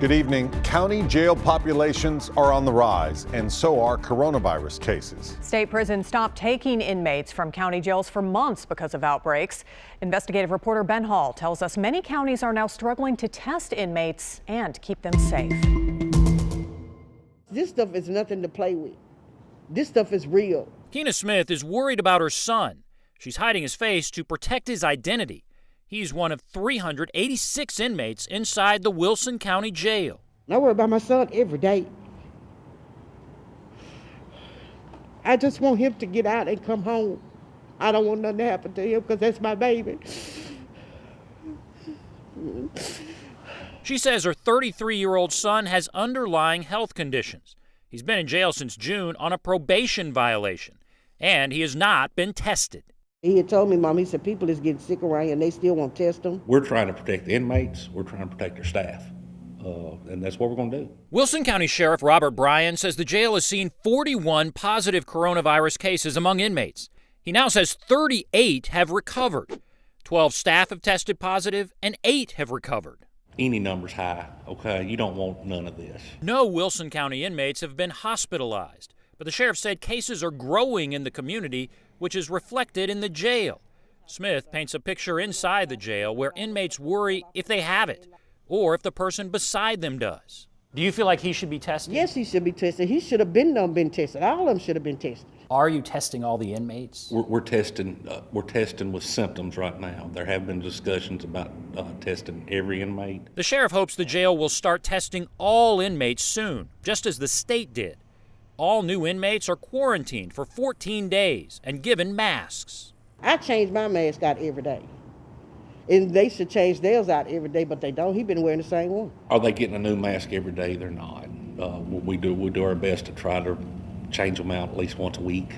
Good evening. County jail populations are on the rise, and so are coronavirus cases. State prisons stopped taking inmates from county jails for months because of outbreaks. Investigative reporter Ben Hall tells us many counties are now struggling to test inmates and keep them safe. This stuff is nothing to play with. This stuff is real. Keena Smith is worried about her son. She's hiding his face to protect his identity. He's one of 386 inmates inside the Wilson County Jail. I worry about my son every day. I just want him to get out and come home. I don't want nothing to happen to him because that's my baby. She says her 33-year-old son has underlying health conditions. He's been in jail since June on a probation violation, and he has not been tested. He had told me, Mom, he said, people is getting sick around here and they still won't test them. We're trying to protect the inmates. We're trying to protect their staff. And that's what we're going to do. Wilson County Sheriff Robert Bryan says the jail has seen 41 positive coronavirus cases among inmates. He now says 38 have recovered. 12 staff have tested positive and 8 have recovered. Any number's high, okay? You don't want none of this. No Wilson County inmates have been hospitalized, but the sheriff said cases are growing in the community, which is reflected in the jail. Smith paints a picture inside the jail where inmates worry if they have it or if the person beside them does. Do you feel like he should be tested? Yes, he should be tested. He should have been tested. All of them should have been tested. Are you testing all the inmates? We're testing with symptoms right now. There have been discussions about testing every inmate. The sheriff hopes the jail will start testing all inmates soon, just as the state did. All new inmates are quarantined for 14 days and given masks. I change my mask out every day. And they should change theirs out every day, but they don't. He's been wearing the same one. Are they getting a new mask every day? They're not. We do our best to try to change them out at least once a week.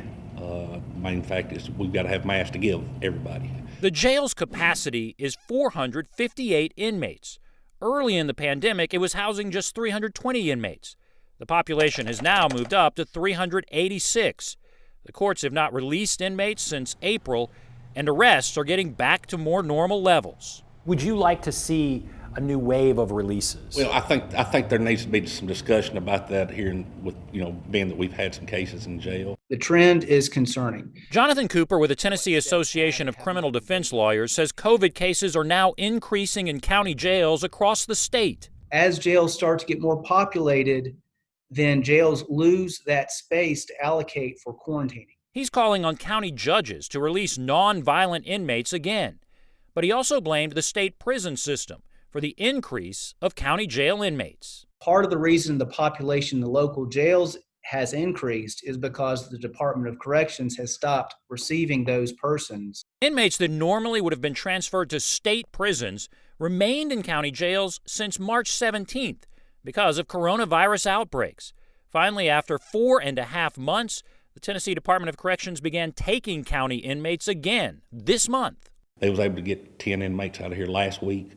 Main fact is we've got to have masks to give everybody. The jail's capacity is 458 inmates. Early in the pandemic, it was housing just 320 inmates. The population has now moved up to 386. The courts have not released inmates since April, and arrests are getting back to more normal levels. Would you like to see a new wave of releases? Well, I think there needs to be some discussion about that here, with being that we've had some cases in jail. The trend is concerning. Jonathan Cooper with the Tennessee Association of Criminal Defense Lawyers says COVID cases are now increasing in county jails across the state. As jails start to get more populated, then jails lose that space to allocate for quarantining. He's calling on county judges to release non-violent inmates again. But he also blamed the state prison system for the increase of county jail inmates. Part of the reason the population in the local jails has increased is because the Department of Corrections has stopped receiving those persons. Inmates that normally would have been transferred to state prisons remained in county jails since March 17th. Because of coronavirus outbreaks. Finally, after 4.5 months, the Tennessee Department of Corrections began taking county inmates again this month. They was able to get 10 inmates out of here last week,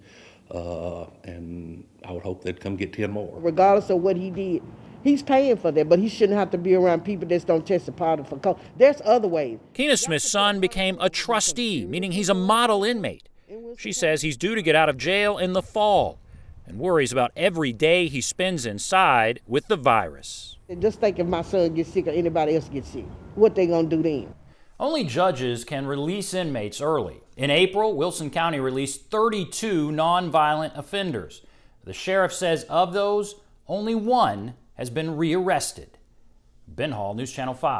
and I would hope they'd come get 10 more. Regardless of what he did, he's paying for that, but he shouldn't have to be around people that don't test positive for COVID. There's other ways. Keena Smith's son became a trustee, meaning he's a model inmate. She says he's due to get out of jail in the fall, and worries about every day he spends inside with the virus. Just think if my son gets sick or anybody else gets sick, what they gonna do then? Only judges can release inmates early. In April, Wilson County released 32 nonviolent offenders. The sheriff says of those, only one has been rearrested. Ben Hall, News Channel 5.